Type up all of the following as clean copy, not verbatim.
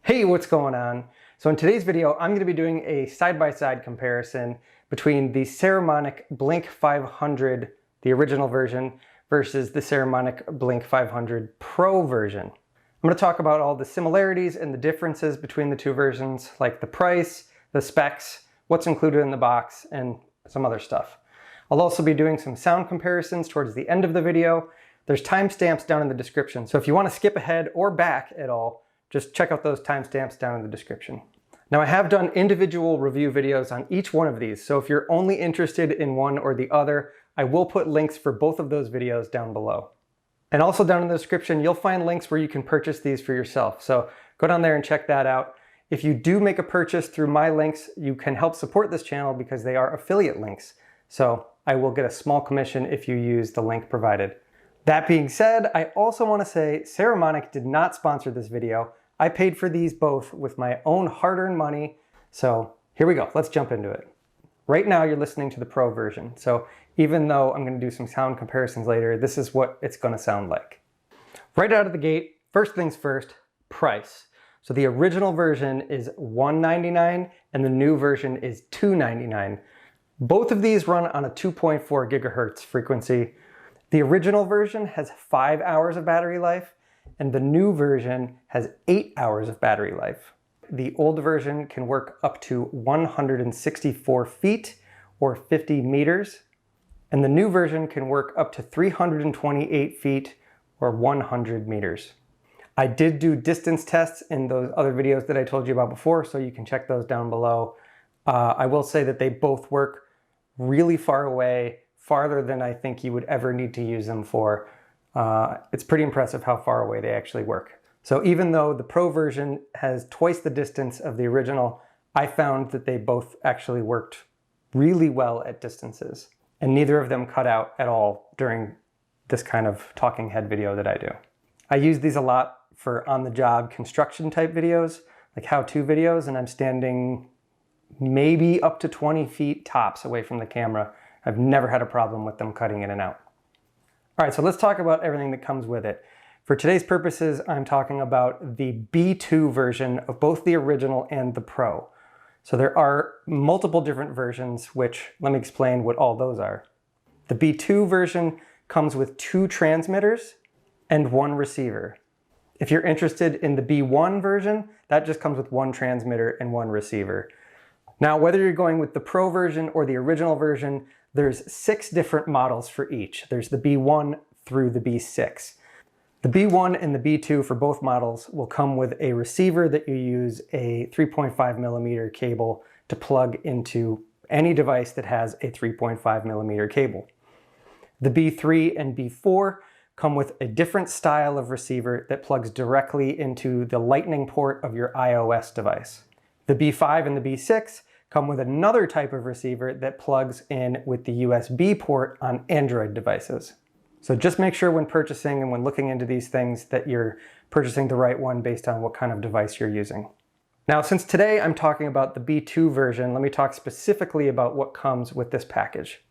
Hey, what's going on? So in today's video, I'm going to be doing a side-by-side comparison between the Saramonic Blink 500, the original version, versus the Saramonic Blink 500 Pro version. I'm going to talk about all the similarities and the differences between the two versions, like the price, the specs, what's included in the box, and some other stuff. I'll also be doing some sound comparisons towards the end of the video. There's timestamps down in the description, so if you want to skip ahead or back at all, just check out those timestamps down in the description. Now, I have done individual review videos on each one of these, so if you're only interested in one or the other, I will put links for both of those videos down below. And also down in the description, you'll find links where you can purchase these for yourself. So go down there and check that out. If you do make a purchase through my links, you can help support this channel because they are affiliate links. So I will get a small commission if you use the link provided. That being said, I also want to say Saramonic did not sponsor this video. I paid for these both with my own hard-earned money. So here we go, let's jump into it. Right now you're listening to the Pro version. So even though I'm going to do some sound comparisons later, this is what it's going to sound like. Right out of the gate, first things first, price. So the original version is $199 and the new version is $299. Both of these run on a 2.4 gigahertz frequency. The original version has 5 hours of battery life, and the new version has 8 hours of battery life. The old version can work up to 164 feet or 50 meters, and the new version can work up to 328 feet or 100 meters. I did do distance tests in those other videos that I told you about before, so you can check those down below. I will say that they both work really far away, farther than I think you would ever need to use them for. It's pretty impressive how far away they actually work. So even though the Pro version has twice the distance of the original, I found that they both actually worked really well at distances. And neither of them cut out at all during this kind of talking head video that I do. I use these a lot for on-the-job construction type videos, like how-to videos, and I'm standing maybe up to 20 feet tops away from the camera. I've never had a problem with them cutting in and out. All right, so let's talk about everything that comes with it. For today's purposes, I'm talking about the B2 version of both the original and the Pro. So there are multiple different versions, which let me explain what all those are. The B2 version comes with 2 transmitters and 1 receiver. If you're interested in the B1 version, that just comes with 1 transmitter and 1 receiver. Now, whether you're going with the Pro version or the original version, there's 6 different models for each. There's the B1 through the B6. The B1 and the B2 for both models will come with a receiver that you use a 3.5 millimeter cable to plug into any device that has a 3.5 millimeter cable. The B3 and B4 come with a different style of receiver that plugs directly into the lightning port of your iOS device. The B5 and the B6 come with another type of receiver that plugs in with the USB port on Android devices. So just make sure when purchasing and when looking into these things that you're purchasing the right one based on what kind of device you're using. Now, since today I'm talking about the B2 version, let me talk specifically about what comes with this package.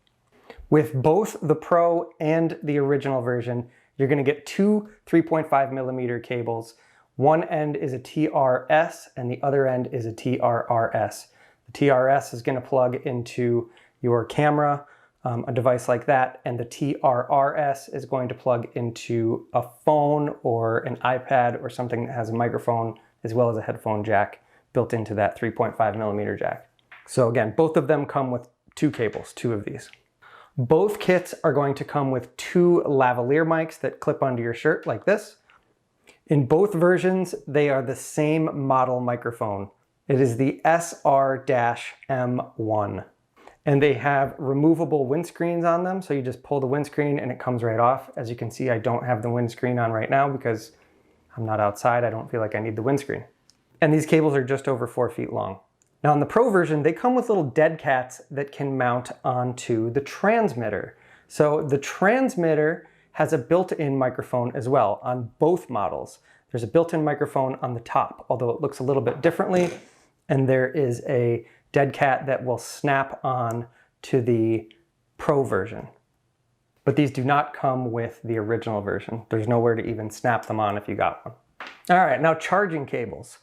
With both the Pro and the original version, you're going to get 2 3.5 millimeter cables. One end is a TRS and the other end is a TRRS. The TRS is going to plug into your camera, a device like that, and the TRRS is going to plug into a phone or an iPad or something that has a microphone as well as a headphone jack built into that 3.5 millimeter jack. So again, both of them come with 2 cables, 2 of these. Both kits are going to come with 2 lavalier mics that clip onto your shirt like this. In both versions, they are the same model microphone. It is the SR-M1. And they have removable windscreens on them, so you just pull the windscreen and it comes right off. As you can see, I don't have the windscreen on right now because I'm not outside. I don't feel like I need the windscreen. And these cables are just over 4 feet long. Now in the Pro version, they come with little dead cats that can mount onto the transmitter. So the transmitter has a built-in microphone as well on both models. There's a built-in microphone on the top, although it looks a little bit differently. And there is a dead cat that will snap on to the Pro version. But these do not come with the original version. There's nowhere to even snap them on if you got one. All right, now charging cables.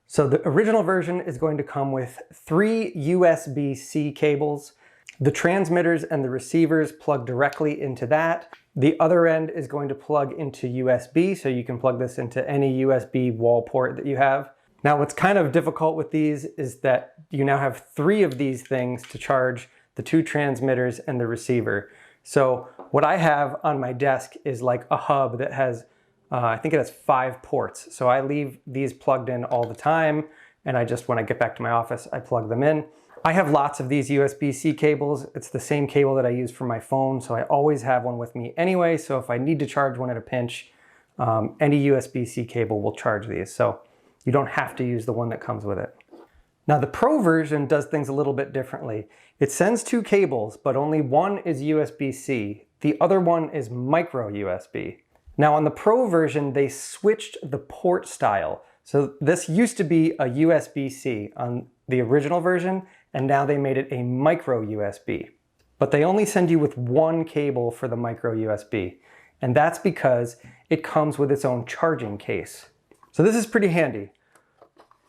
So the original version is going to come with 3 USB-C cables. The transmitters and the receivers plug directly into that. The other end is going to plug into USB, so you can plug this into any USB wall port that you have. Now, what's kind of difficult with these is that you now have 3 of these things to charge the 2 transmitters and the receiver. So what I have on my desk is like a hub that has, I think it has 5 ports. So I leave these plugged in all the time, and when I get back to my office, I plug them in. I have lots of these USB-C cables. It's the same cable that I use for my phone, so I always have one with me anyway. So if I need to charge one at a pinch, any USB-C cable will charge these. So you don't have to use the one that comes with it. Now the Pro version does things a little bit differently. It sends 2 cables, but only one is USB-C. The other one is micro USB. Now on the Pro version, they switched the port style. So this used to be a USB-C on the original version, and now they made it a micro USB. But they only send you with 1 cable for the micro USB. And that's because it comes with its own charging case. So this is pretty handy.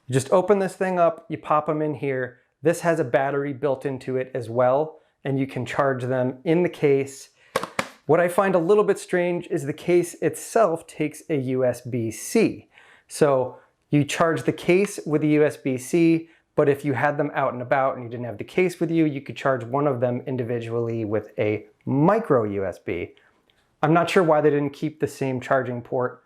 You just open this thing up, you pop them in here. This has a battery built into it as well, and you can charge them in the case. What I find a little bit strange is the case itself takes a USB-C. So you charge the case with a USB-C, but if you had them out and about and you didn't have the case with you, you could charge one of them individually with a micro USB. I'm not sure why they didn't keep the same charging port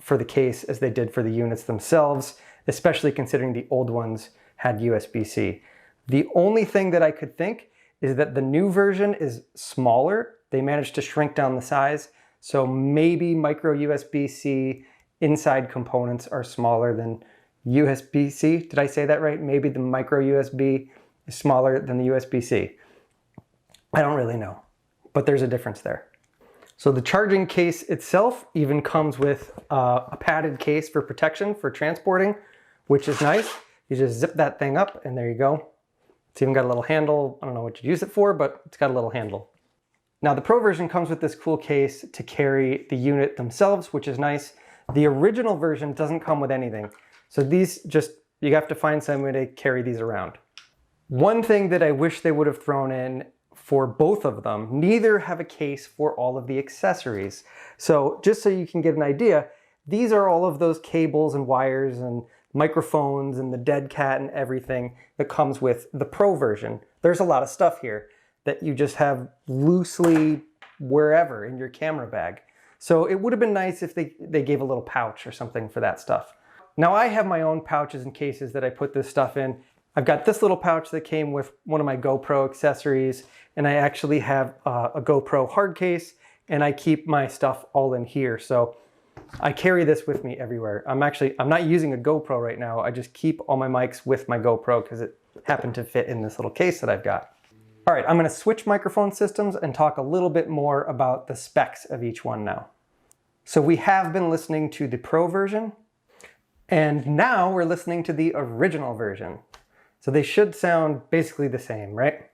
for the case as they did for the units themselves, especially considering the old ones had USB-C. The only thing that I could think is that the new version is smaller. They managed to shrink down the size, so maybe micro USB-C inside components are smaller than USB-C. Did I say that right? Maybe the micro USB is smaller than the USB-C. I don't really know, but there's a difference there. So the charging case itself even comes with a padded case for protection for transporting, which is nice. You just zip that thing up and there you go. It's even got a little handle. I don't know what you'd use it for, but it's got a little handle. Now the Pro version comes with this cool case to carry the unit themselves, which is nice. The original version doesn't come with anything. So these you have to find some way to carry these around. One thing that I wish they would have thrown in for both of them, neither have a case for all of the accessories. So just so you can get an idea, these are all of those cables and wires and microphones and the dead cat and everything that comes with the Pro version. There's a lot of stuff here that you just have loosely wherever in your camera bag. So it would have been nice if they gave a little pouch or something for that stuff. Now I have my own pouches and cases that I put this stuff in. I've got this little pouch that came with one of my GoPro accessories, and I actually have a GoPro hard case, and I keep my stuff all in here. So I carry this with me everywhere. I'm not using a GoPro right now. I just keep all my mics with my GoPro because it happened to fit in this little case that I've got. All right, I'm gonna switch microphone systems and talk a little bit more about the specs of each one now. So we have been listening to the Pro version, and now we're listening to the original version. So they should sound basically the same, right?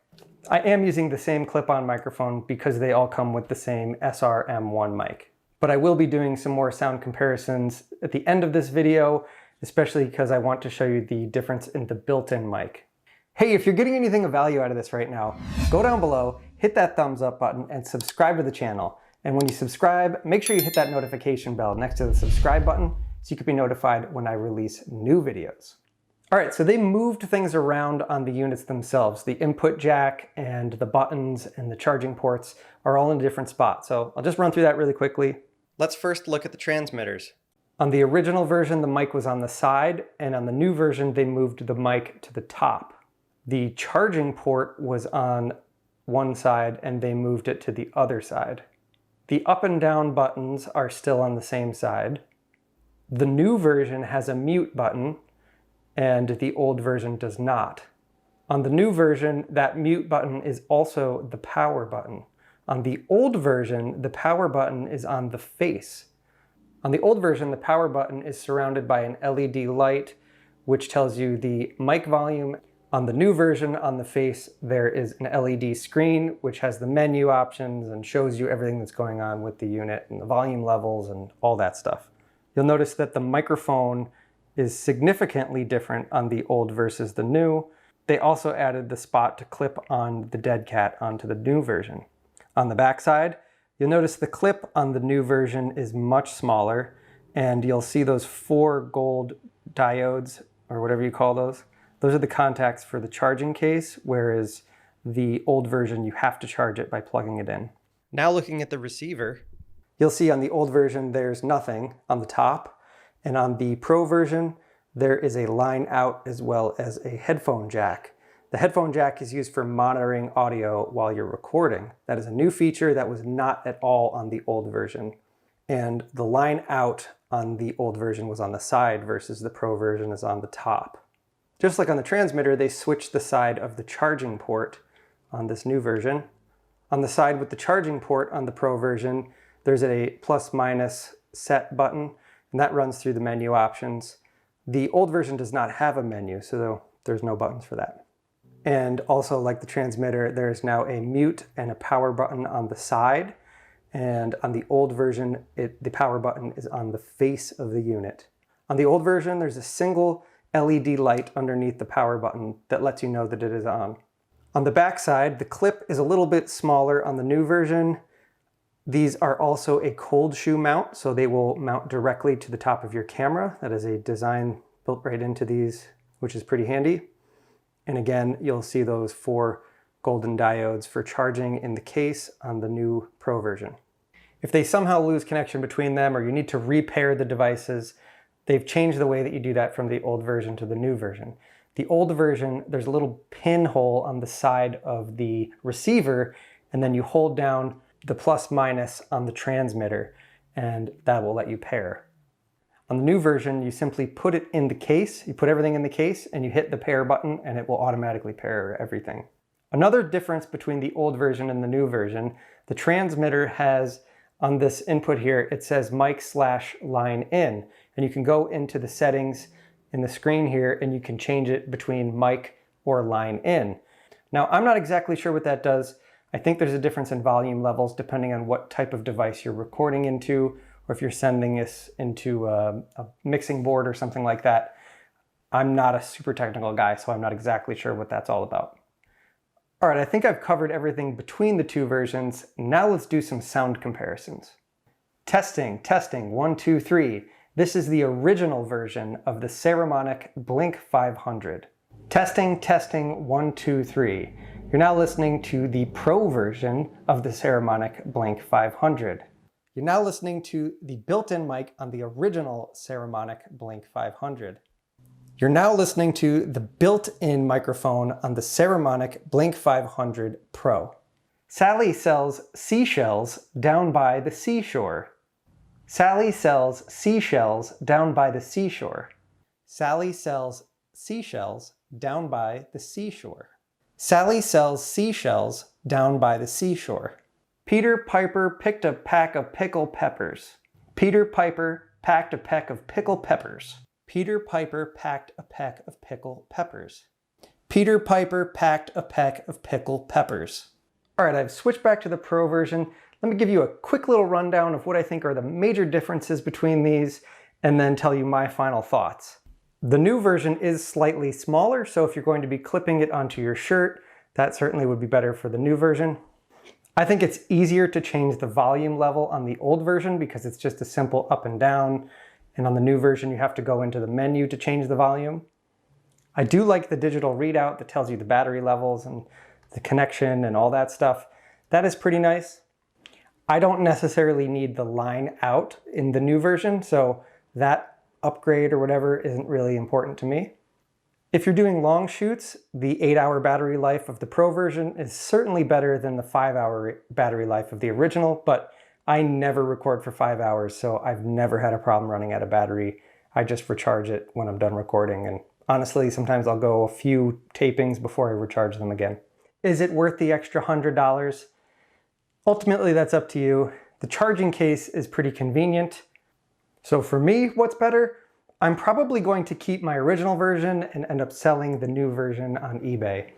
I am using the same clip-on microphone because they all come with the same SR-M1 mic. But I will be doing some more sound comparisons at the end of this video, especially because I want to show you the difference in the built-in mic. Hey, if you're getting anything of value out of this right now, go down below, hit that thumbs up button, and subscribe to the channel. And when you subscribe, make sure you hit that notification bell next to the subscribe button so you can be notified when I release new videos. All right, so they moved things around on the units themselves. The input jack and the buttons and the charging ports are all in a different spot. So I'll just run through that really quickly. Let's first look at the transmitters. On the original version, the mic was on the side, and on the new version, they moved the mic to the top. The charging port was on one side, and they moved it to the other side. The up and down buttons are still on the same side. The new version has a mute button, and the old version does not. On the new version, that mute button is also the power button. On the old version, the power button is on the face. On the old version, the power button is surrounded by an LED light, which tells you the mic volume. On the new version, on the face, there is an LED screen, which has the menu options and shows you everything that's going on with the unit and the volume levels and all that stuff. You'll notice that the microphone is significantly different on the old versus the new. They also added the spot to clip on the dead cat onto the new version. On the back side, you'll notice the clip on the new version is much smaller, and you'll see those 4 gold diodes, or whatever you call those. Those are the contacts for the charging case, whereas the old version, you have to charge it by plugging it in. Now looking at the receiver, you'll see on the old version there's nothing on the top, and on the Pro version there is a line out as well as a headphone jack. The headphone jack is used for monitoring audio while you're recording. That is a new feature that was not at all on the old version. And the line out on the old version was on the side versus the Pro version is on the top. Just like on the transmitter, they switched the side of the charging port on this new version. On the side with the charging port on the Pro version, there's a plus minus set button, and that runs through the menu options. The old version does not have a menu, so there's no buttons for that. And also, like the transmitter, there's now a mute and a power button on the side. And on the old version, the power button is on the face of the unit. On the old version, there's a single LED light underneath the power button that lets you know that it is on. On the back side, the clip is a little bit smaller on the new version. These are also a cold shoe mount, so they will mount directly to the top of your camera. That is a design built right into these, which is pretty handy. And again, you'll see those 4 golden diodes for charging in the case on the new Pro version. If they somehow lose connection between them or you need to repair the devices, they've changed the way that you do that from the old version to the new version. The old version, there's a little pinhole on the side of the receiver, and then you hold down the plus minus on the transmitter, and that will let you pair. On the new version, you simply put it in the case, you put everything in the case, and you hit the pair button, and it will automatically pair everything. Another difference between the old version and the new version, the transmitter has, on this input here, it says mic/line in, and you can go into the settings in the screen here, and you can change it between mic or line in. Now, I'm not exactly sure what that does. I think there's a difference in volume levels depending on what type of device you're recording into, or if you're sending this into a mixing board or something like that. I'm not a super technical guy, so I'm not exactly sure what that's all about. All right, I think I've covered everything between the 2 versions. Now let's do some sound comparisons. Testing, 1, 2, 3. This is the original version of the Saramonic Blink 500. Testing, 1, 2, 3. You're now listening to the Pro version of the Saramonic Blink 500. You're now listening to the built-in mic on the original Saramonic Blink 500. You're now listening to the built-in microphone on the Saramonic Blink 500 Pro. Sally sells seashells down by the seashore. Sally sells seashells down by the seashore. Sally sells seashells down by the seashore. Sally sells seashells down by the seashore. Peter Piper picked a pack of pickled peppers. Peter Piper packed a peck of pickled peppers. Peter Piper packed a peck of pickled peppers. Peter Piper packed a peck of pickled peppers. All right, I've switched back to the Pro version. Let me give you a quick little rundown of what I think are the major differences between these, and then tell you my final thoughts. The new version is slightly smaller, so if you're going to be clipping it onto your shirt, that certainly would be better for the new version. I think it's easier to change the volume level on the old version because it's just a simple up and down, and on the new version you have to go into the menu to change the volume. I do like the digital readout that tells you the battery levels and the connection and all that stuff. That is pretty nice. I don't necessarily need the line out in the new version, so that upgrade or whatever isn't really important to me. If you're doing long shoots, the 8-hour battery life of the Pro version is certainly better than the 5-hour battery life of the original, but I never record for 5 hours, so I've never had a problem running out of battery. I just recharge it when I'm done recording, and honestly, sometimes I'll go a few tapings before I recharge them again. Is it worth the extra $100? Ultimately, that's up to you. The charging case is pretty convenient. So for me, what's better? I'm probably going to keep my original version and end up selling the new version on eBay.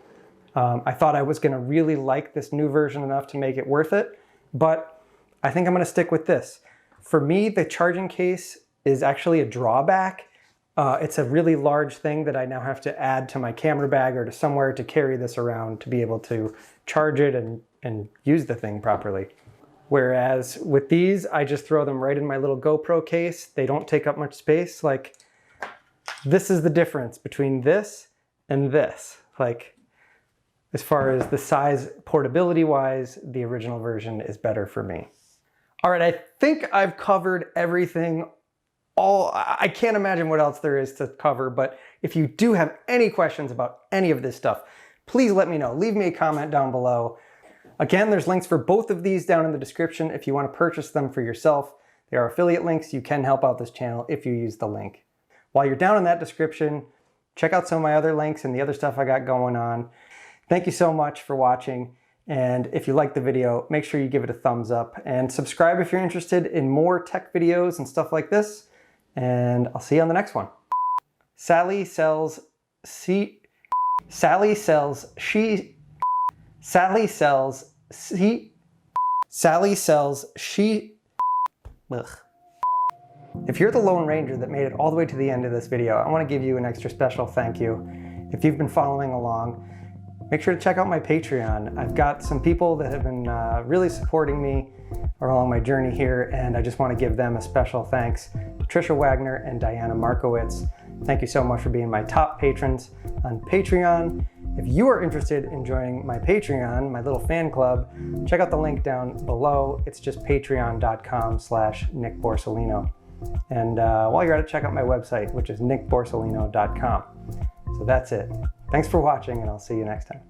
I thought I was gonna really like this new version enough to make it worth it, but I think I'm gonna stick with this. For me, the charging case is actually a drawback. It's a really large thing that I now have to add to my camera bag or to somewhere to carry this around to be able to charge it and use the thing properly. Whereas with these, I just throw them right in my little GoPro case. They don't take up much space. Like, this is the difference between this and this. Like, as far as the size, portability wise, the original version is better for me. All right, I think I've covered everything. I can't imagine what else there is to cover, but if you do have any questions about any of this stuff, please let me know. Leave me a comment down below. Again, there's links for both of these down in the description if you want to purchase them for yourself. They are affiliate links. You can help out this channel if you use the link. While you're down in that description, check out some of my other links and the other stuff I got going on. Thank you so much for watching. And if you liked the video, make sure you give it a thumbs up and subscribe if you're interested in more tech videos and stuff like this. And I'll see you on the next one. Sally sells she. Sally sells she. Ugh. If you're the Lone Ranger that made it all the way to the end of this video, I want to give you an extra special thank you. If you've been following along, make sure to check out my Patreon. I've got some people that have been really supporting me along my journey here, and I just want to give them a special thanks. Trisha Wagner and Diana Markowitz. Thank you so much for being my top patrons on Patreon. If you are interested in joining my Patreon, my little fan club, check out the link down below. It's just patreon.com/Nick Borsellino. And while you're at it, check out my website, which is nickborsellino.com. So that's it. Thanks for watching, and I'll see you next time.